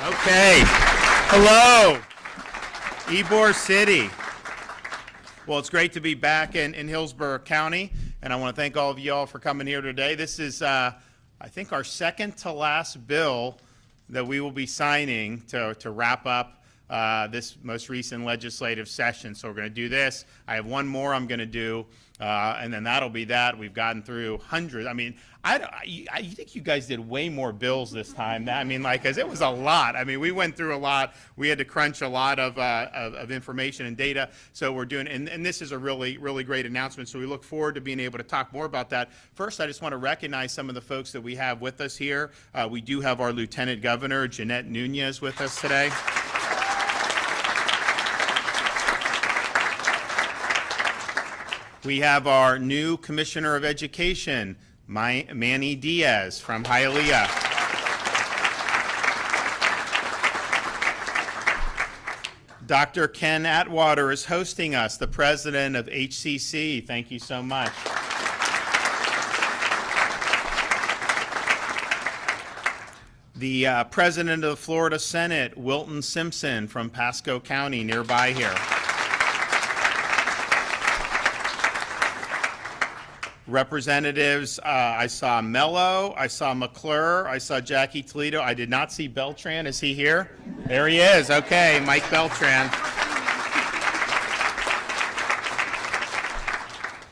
Okay. Hello, Ybor City. Well, it's great to be back in Hillsborough County, and I want to thank all of you all for coming here today. This is, I think, our second to last bill that we will be signing to wrap up this most recent legislative session. So we're going to do this. I have one more I'm going to do, and then that'll be that. We've gotten through hundreds. I mean, I think you guys did way more bills this time. I mean, like, because it was a lot. I mean, we went through a lot. We had to crunch a lot of information and data. So we're doing, and this is a really, really great announcement. So we look forward to being able to talk more about that. First, I just want to recognize some of the folks that we have with us here. We do have our Lieutenant Governor, Jeanette Nunez, with us today. We have our new Commissioner of Education, Manny Diaz from Hialeah. Dr. Ken Atwater is hosting us, the president of HCC. Thank you so much. The president of the Florida Senate, Wilton Simpson from Pasco County, nearby here. Representatives, I saw Mello, I saw McClure, I saw Jackie Toledo. I did not see Beltran. Is he here? There he is. Okay, Mike Beltran.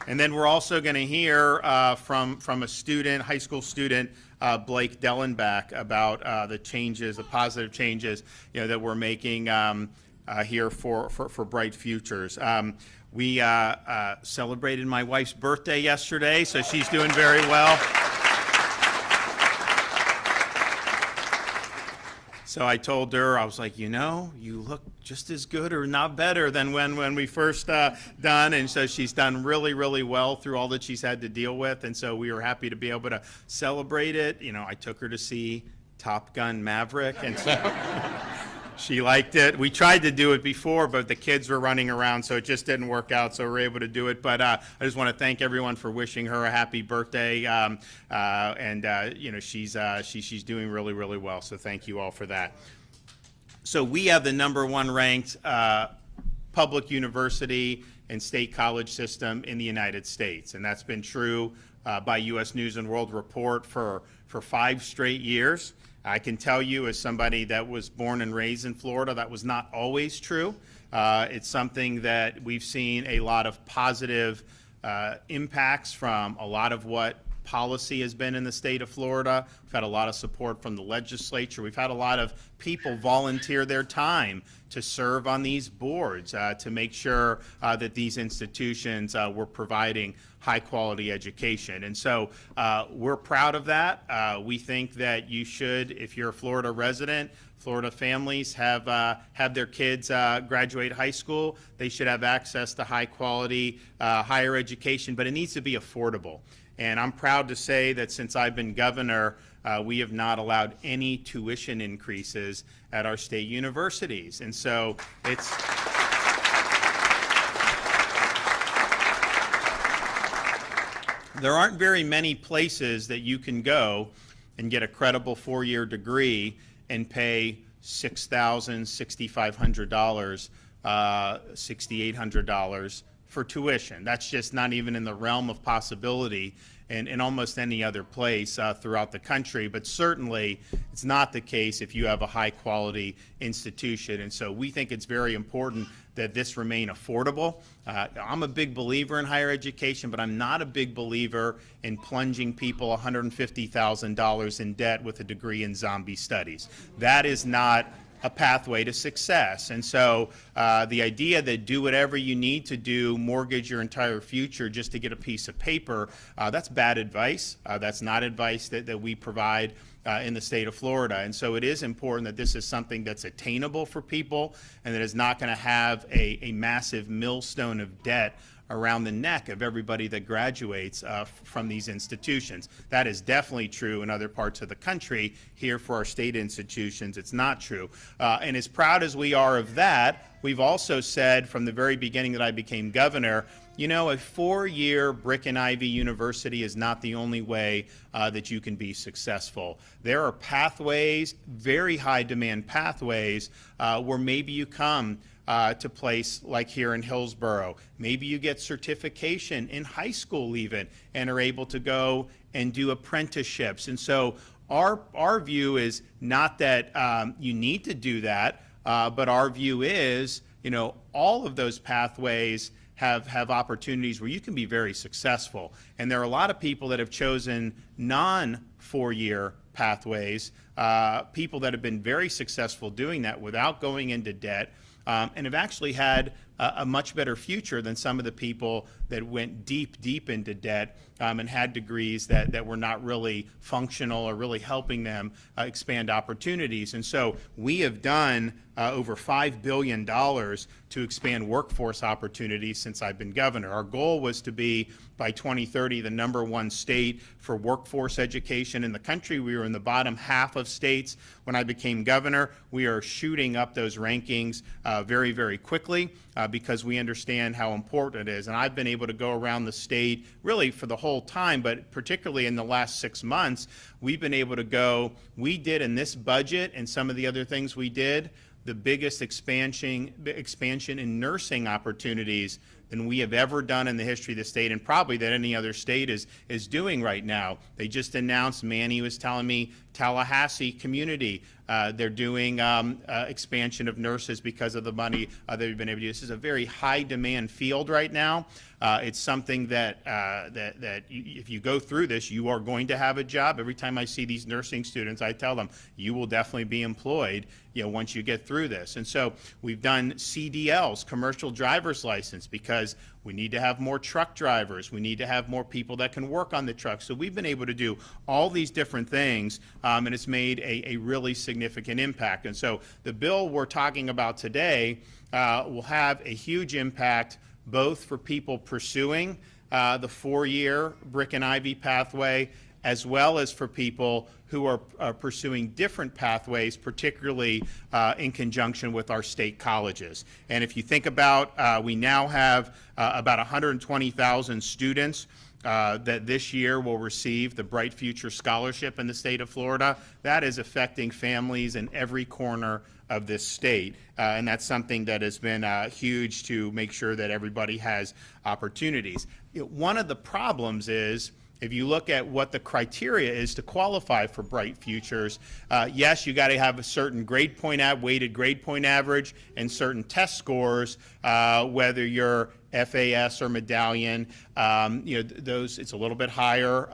And then we're also going to hear from a student, high school student, Blake Dellenbach, about the changes, the positive changes, that we're making here for Bright Futures. We celebrated my wife's birthday yesterday, so she's doing very well. So I told her, I was like, you look just as good or not better than when we first done. And so she's done really, really well through all that she's had to deal with. And so we were happy to be able to celebrate it. I took her to see Top Gun Maverick, and so she liked it. We tried to do it before, but the kids were running around, so it just didn't work out, so we were able to do it. But I just want to thank everyone for wishing her a happy birthday. She's doing really, really well, so thank you all for that. So we have the #1 ranked public university and state college system in the United States, and that's been true by U.S. News and World Report for 5 straight years. I can tell you, as somebody that was born and raised in Florida, that was not always true. It's something that we've seen a lot of positive impacts from a lot of what policy has been in the state of Florida. We've had a lot of support from the legislature. We've had a lot of people volunteer their time to serve on these boards to make sure that these institutions were providing high quality education. And so we're proud of that. We think that you should, if you're a Florida resident, Florida families have their kids graduate high school. They should have access to high quality higher education, but it needs to be affordable. And I'm proud to say that since I've been governor, we have not allowed any tuition increases at our state universities. And so it's there aren't very many places that you can go and get a credible 4-year degree and pay $6,000, $6,500, $6,800 for tuition. That's just not even in the realm of possibility in almost any other place throughout the country, but certainly it's not the case if you have a high quality institution. And so we think it's very important that this remain affordable. I'm a big believer in higher education, but I'm not a big believer in plunging people $150,000 in debt with a degree in zombie studies. That is not a pathway to success. And so the idea that do whatever you need to do, mortgage your entire future just to get a piece of paper, that's bad advice. That's not advice that we provide in the state of Florida. And so it is important that this is something that's attainable for people and that is not going to have a massive millstone of debt around the neck of everybody that graduates from these institutions. That is definitely true in other parts of the country. Here for our state institutions, it's not true. And as proud as we are of that, we've also said from the very beginning that I became governor, you know, a 4-year brick and ivy university is not the only way that you can be successful. There are pathways, very high demand pathways, where maybe you come to a place like here in Hillsborough. Maybe you get certification in high school even and are able to go and do apprenticeships. And so our view is not that you need to do that, but our view is, you know, all of those pathways have opportunities where you can be very successful. And there are a lot of people that have chosen non-4-year pathways, people that have been very successful doing that without going into debt, and have actually had a much better future than some of the people that went deep into debt and had degrees that were not really functional or really helping them expand opportunities. And so we have done over $5 billion to expand workforce opportunities since I've been governor. Our goal was to be, by 2030, the #1 state for workforce education in the country. We were in the bottom half of states when I became governor. We are shooting up those rankings very, very quickly because we understand how important it is. And I've been able to go around the state really for the whole time, but particularly in the last 6 months, we've been able to go, we did in this budget and some of the other things we did, the biggest expansion in nursing opportunities than we have ever done in the history of the state, and probably that any other state is doing right now. They just announced, Manny was telling me, Tallahassee community, they're doing expansion of nurses because of the money they've been able to do. This is a very high demand field right now. It's something that if you go through this, you are going to have a job. Every time I see these nursing students, I tell them, you will definitely be employed, you know, once you get through this. And so we've done CDLs, commercial driver's license, because we need to have more truck drivers. We need to have more people that can work on the trucks. So we've been able to do all these different things, and it's made a really significant impact. And so the bill we're talking about today will have a huge impact both for people pursuing the 4-year brick and ivy pathway, as well as for people who are pursuing different pathways, particularly in conjunction with our state colleges. And if you think about, we now have about 120,000 students that this year will receive the Bright Future Scholarship in the state of Florida. That is affecting families in every corner of this state, and that's something that has been huge to make sure that everybody has opportunities. One of the problems is, if you look at what the criteria is to qualify for Bright Futures, yes, you got to have a certain weighted grade point average and certain test scores, whether you're FAS or Medallion. You know, those, it's a little bit higher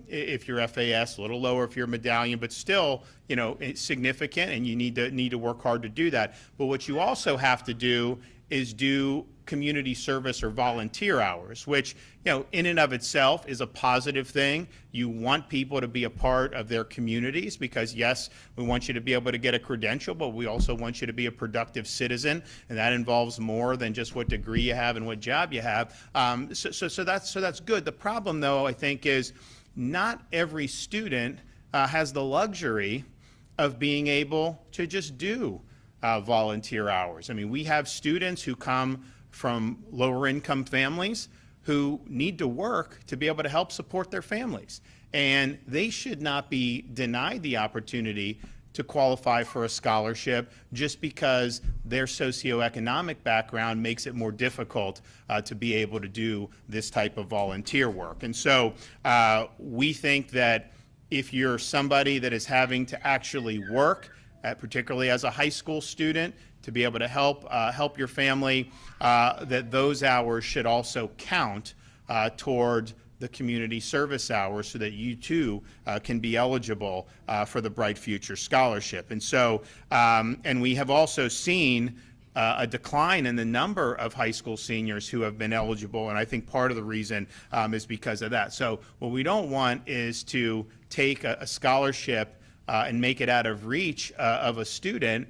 if you're FAS, a little lower if you're Medallion, but still, you know, it's significant, and you need to work hard to do that. But what you also have to do is do community service or volunteer hours, which, you know, in and of itself is a positive thing. You want people to be a part of their communities because, yes, we want you to be able to get a credential, but we also want you to be a productive citizen, and that involves more than just what degree you have and what job you have. So that's good. The problem, though, I think, is not every student has the luxury of being able to just do volunteer hours. I mean, we have students who come from lower income families who need to work to be able to help support their families. And they should not be denied the opportunity to qualify for a scholarship just because their socioeconomic background makes it more difficult to be able to do this type of volunteer work. And so we think that if you're somebody that is having to actually work, particularly as a high school student, to be able to help your family, that those hours should also count toward the community service hours so that you too can be eligible for the Bright Future Scholarship. And so, and we have also seen a decline in the number of high school seniors who have been eligible, and I think part of the reason is because of that. So what we don't want is to take a scholarship and make it out of reach of a student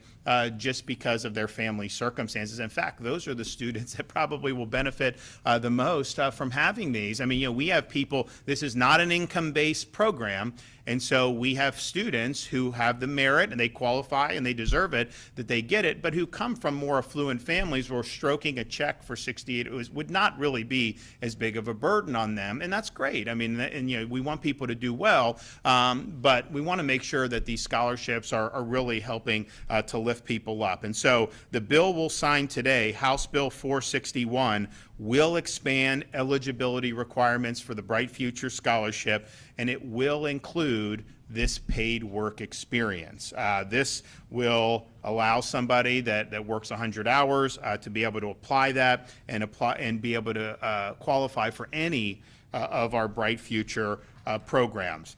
just because of their family circumstances. In fact, those are the students that probably will benefit the most from having these. I mean, we have people, this is not an income-based program, and so we have students who have the merit and they qualify and they deserve it, that they get it, but who come from more affluent families where stroking a check for 68 would not really be as big of a burden on them, and that's great. I mean, and we want people to do well, but we want to make sure that these scholarships are really helping to lift people up. And so the bill we'll sign today, House Bill 461, will expand eligibility requirements for the Bright Future Scholarship, and it will include this paid work experience. This will allow somebody that works 100 hours to be able to apply that and be able to qualify for any of our Bright Future programs.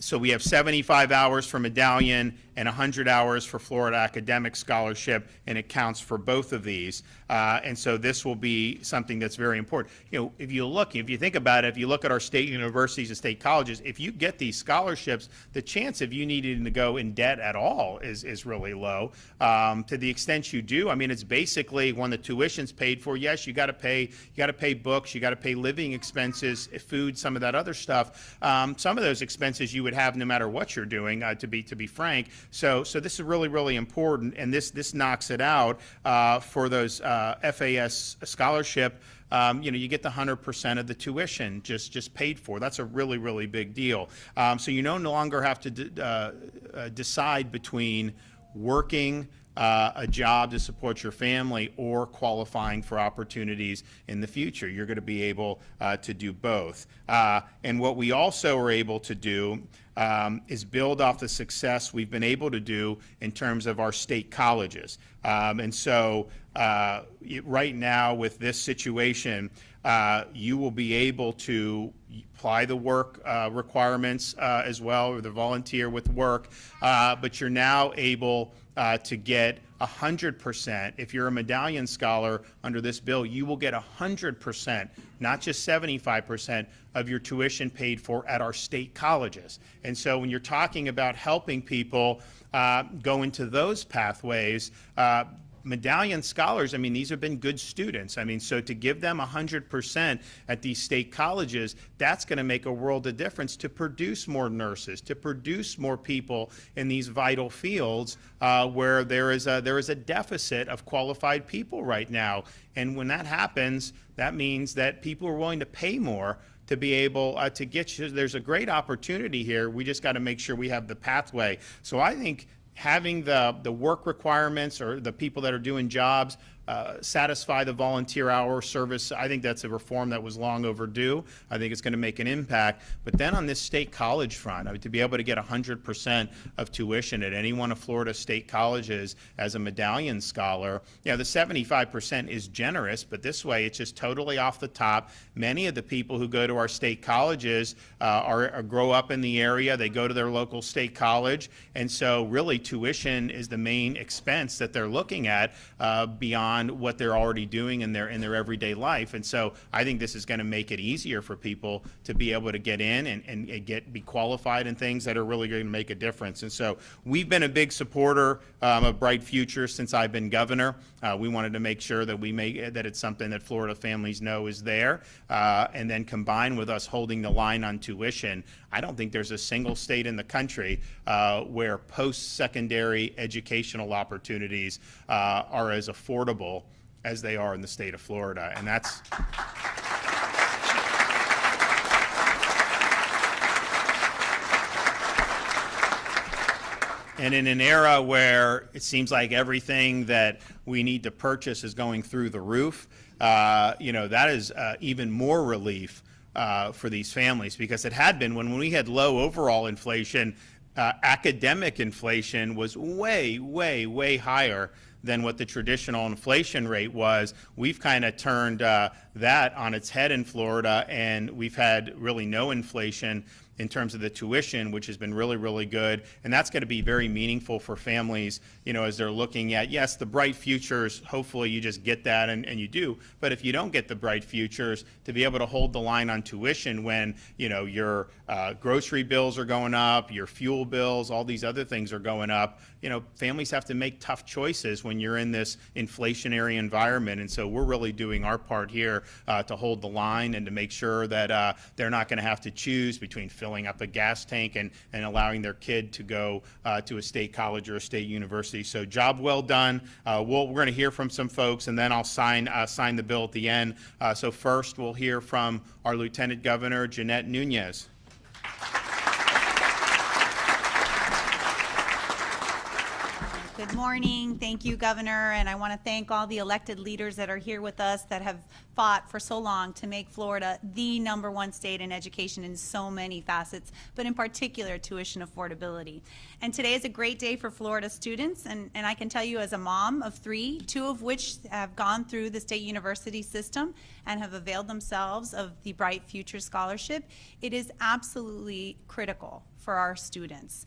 So we have 75 hours for Medallion and 100 hours for Florida Academic Scholarship, and it counts for both of these. And so this will be something that's very important. If you think about it, if you look at our state universities and state colleges, if you get these scholarships, the chance of you needing to go in debt at all is really low. To the extent you do, I mean, it's basically when the tuition's paid for, yes, you got to pay books, you got to pay living expenses, food, some of that other stuff. Some of those expenses you would have no matter what you're doing, to be frank. So this is really, really important, and this knocks it out for those FAS scholarship. You get the 100% of the tuition just paid for. That's a really, really big deal. So you no longer have to decide between working a job to support your family or qualifying for opportunities in the future. You're going to be able to do both. And what we also are able to do is build off the success we've been able to do in terms of our state colleges. And so right now with this situation, you will be able to apply the work requirements as well, or the volunteer with work, but you're now able to get 100%. If you're a Medallion Scholar under this bill, you will get 100%, not just 75% of your tuition paid for at our state colleges. And so when you're talking about helping people go into those pathways, Medallion Scholars, I mean, these have been good students. I mean, so to give them 100% at these state colleges, that's going to make a world of difference to produce more nurses, to produce more people in these vital fields where there is a deficit of qualified people right now. And when that happens, that means that people are willing to pay more to be able to get you. There's a great opportunity here. We just got to make sure we have the pathway. So I think having the work requirements or the people that are doing jobs satisfy the volunteer hour service, I think that's a reform that was long overdue. I think it's going to make an impact. But then on this state college front, I mean, to be able to get 100% of tuition at any one of Florida's state colleges as a Medallion Scholar, the 75% is generous, but this way it's just totally off the top. Many of the people who go to our state colleges grow up in the area, they go to their local state college, and so really tuition is the main expense that they're looking at beyond what they're already doing in their everyday life. And so I think this is going to make it easier for people to be able to get in and be qualified in things that are really going to make a difference. And so we've been a big supporter of Bright Future since I've been governor. We wanted to make sure that that it's something that Florida families know is there. And then combined with us holding the line on tuition, I don't think there's a single state in the country where post-secondary educational opportunities are as affordable as they are in the state of Florida. And that's and in an era where it seems like everything that we need to purchase is going through the roof, that is even more relief for these families, because it had been when we had low overall inflation, academic inflation was way, way, way higher than what the traditional inflation rate was. We've kind of turned that on its head in Florida, and we've had really no inflation in terms of the tuition, which has been really, really good. And that's going to be very meaningful for families, you know, as they're looking at, yes, the bright futures, hopefully you just get that and you do. But if you don't get the bright futures, to be able to hold the line on tuition when, you know, your grocery bills are going up, your fuel bills, all these other things are going up, you know, families have to make tough choices when you're in this inflationary environment. And so we're really doing our part here to hold the line and to make sure that they're not going to have to choose between filling up a gas tank and allowing their kid to go to a state college or a state university. So job well done. We're going to hear from some folks, and then I'll sign the bill at the end. So first, we'll hear from our Lieutenant Governor, Jeanette Nunez. Good morning. Thank you, Governor, and I want to thank all the elected leaders that are here with us that have fought for so long to make Florida the #1 state in education in so many facets, but in particular tuition affordability. And today is a great day for Florida students, and I can tell you as a mom of 3, 2 of which have gone through the state university system and have availed themselves of the Bright Future Scholarship, it is absolutely critical for our students.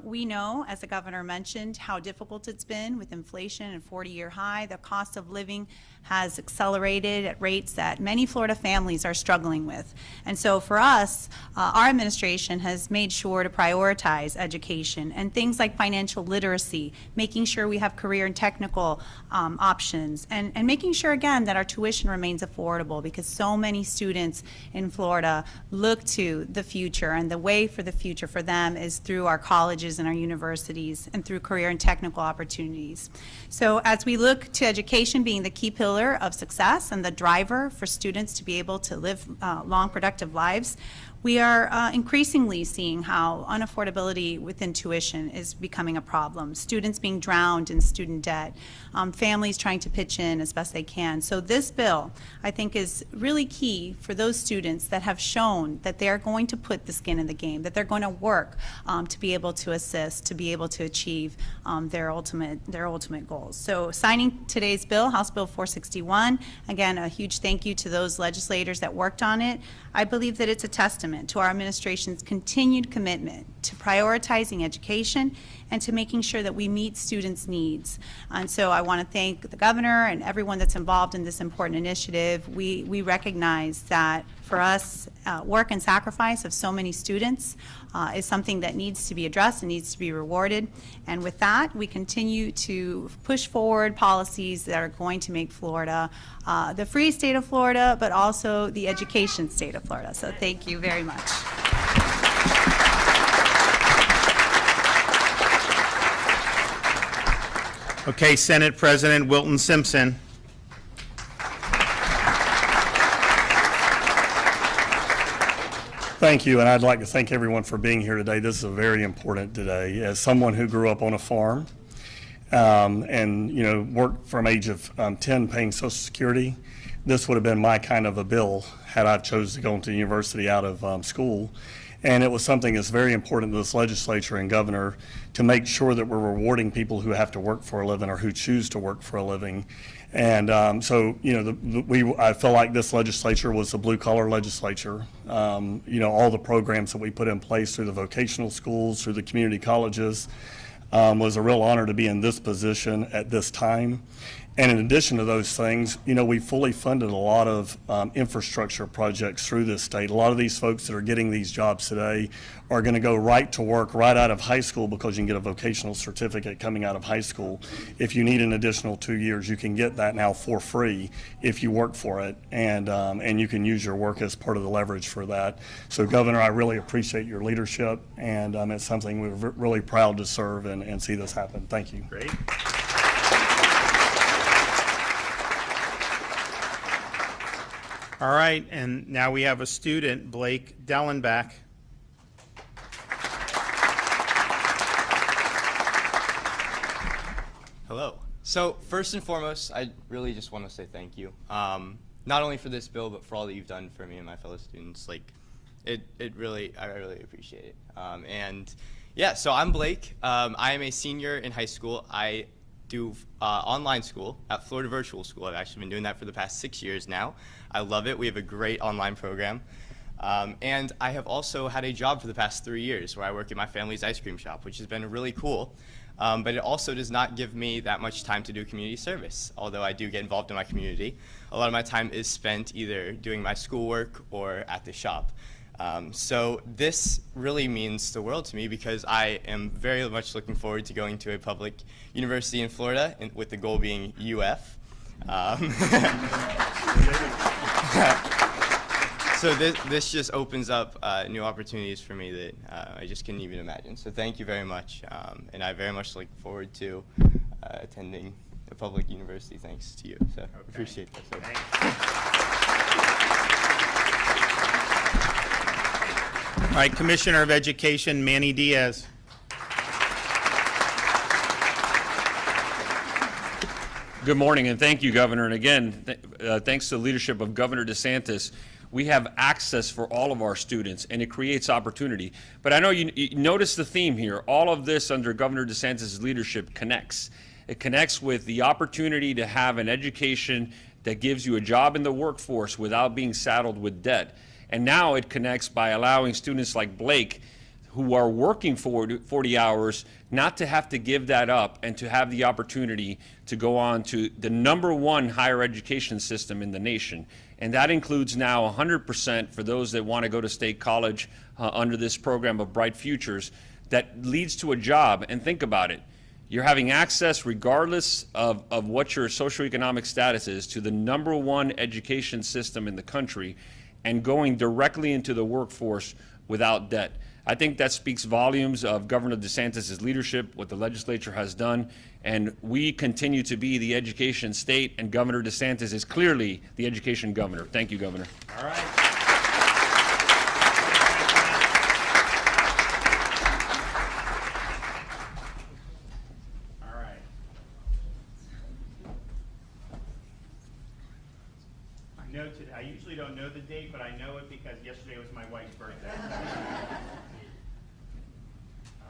We know, as the governor mentioned, how difficult it's been with inflation and 40-year high. The cost of living has accelerated at rates that many Florida families are struggling with. And so for us, our administration has made sure to prioritize education and things like financial literacy, making sure we have career and technical options, and making sure, again, that our tuition remains affordable, because so many students in Florida look to the future, and the way for the future for them is through our colleges and our universities and through career and technical opportunities. So as we look to education being the key pillar of success and the driver for students to be able to live long, productive lives, we are increasingly seeing how unaffordability within tuition is becoming a problem. Students being drowned in student debt, families trying to pitch in as best they can. So this bill, I think, is really key for those students that have shown that they're going to put the skin in the game, that they're going to work to be able to assist, to be able to achieve their ultimate goals. So signing today's bill, House Bill 461, again, a huge thank you to those legislators that worked on it. I believe that it's a testament to our administration's continued commitment to prioritizing education and to making sure that we meet students' needs. And so I want to thank the governor and everyone that's involved in this important initiative. We recognize that for us, work and sacrifice of so many students is something that needs to be addressed and needs to be rewarded. And with that, we continue to push forward policies that are going to make Florida the free state of Florida, but also the education state of Florida. So thank you very much. Okay, Senate President Wilton Simpson. Thank you, and I'd like to thank everyone for being here today. This is a very important day. As someone who grew up on a farm and worked from age of 10 paying Social Security, this would have been my kind of a bill had I chosen to go into university out of school. And it was something that's very important to this legislature and governor to make sure that we're rewarding people who have to work for a living or who choose to work for a living. And I feel like this legislature was a blue-collar legislature. All the programs that we put in place through the vocational schools, through the community colleges, was a real honor to be in this position at this time. And in addition to those things, we fully funded a lot of infrastructure projects through this state. A lot of these folks that are getting these jobs today are going to go right to work right out of high school, because you can get a vocational certificate coming out of high school. If you need an additional 2 years, you can get that now for free if you work for it, and you can use your work as part of the leverage for that. So, Governor, I really appreciate your leadership, and it's something we're really proud to serve and see this happen. Thank you. Great. All right, and now we have a student, Blake Dellenbach. Hello. So first and foremost, I really just want to say thank you. Not only for this bill, but for all that you've done for me and my fellow students. I really appreciate it. And yeah, so I'm Blake. I am a senior in high school. I do online school at Florida Virtual School. I've actually been doing that for the past 6 years now. I love it. We have a great online program. And I have also had a job for the past 3 years where I work at my family's ice cream shop, which has been really cool. But it also does not give me that much time to do community service. Although I do get involved in my community, a lot of my time is spent either doing my schoolwork or at the shop. So this really means the world to me because I am very much looking forward to going to a public university in Florida, with the goal being UF. So this just opens up new opportunities for me that I just couldn't even imagine. So thank you very much, and I very much look forward to attending a public university thanks to you. So appreciate that. So. All right, Commissioner of Education, Manny Diaz. Good morning, and thank you, Governor. And again, thanks to the leadership of Governor DeSantis, we have access for all of our students, and it creates opportunity. But I know you notice the theme here. All of this under Governor DeSantis' leadership connects. It connects with the opportunity to have an education that gives you a job in the workforce without being saddled with debt. And now it connects by allowing students like Blake, who are working 40 hours, not to have to give that up and to have the opportunity to go on to the #1 higher education system in the nation. And that includes now 100% for those that want to go to state college under this program of Bright Futures that leads to a job. And think about it. You're having access, regardless of what your socioeconomic status is, to the #1 education system in the country and going directly into the workforce without debt. I think that speaks volumes of Governor DeSantis' leadership, what the legislature has done, and we continue to be the education state, and Governor DeSantis is clearly the education governor. Thank you, Governor. All right. All right. I usually don't know the date, but I know it because yesterday was my wife's birthday.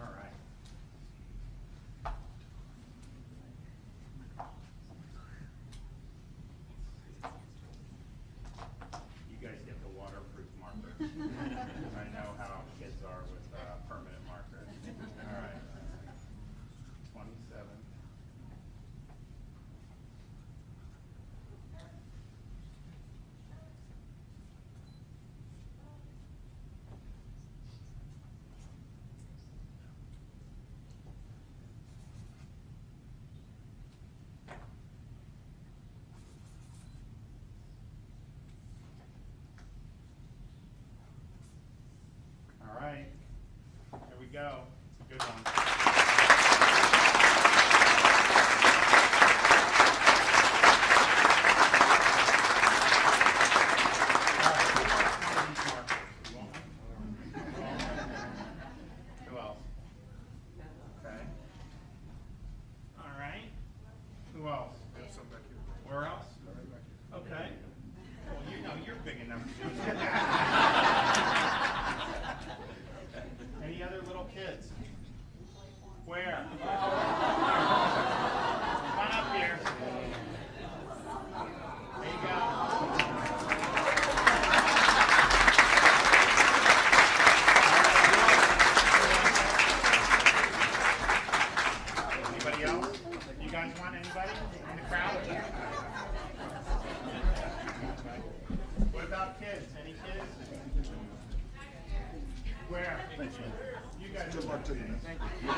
All right. You guys get the waterproof marker. I know how kids are with permanent markers. All right. 27. All right, here we go. It's a good one. All right, who wants one of these markers? You want one? Who else? Okay. All right. Who else? Where else? Okay. Well, you know you're big enough to do that. Any other little kids? Where? Come on up here. There you go. Anybody else? You guys want anybody in the crowd? What about kids? Any kids? Where? You guys are lucky. Thank you.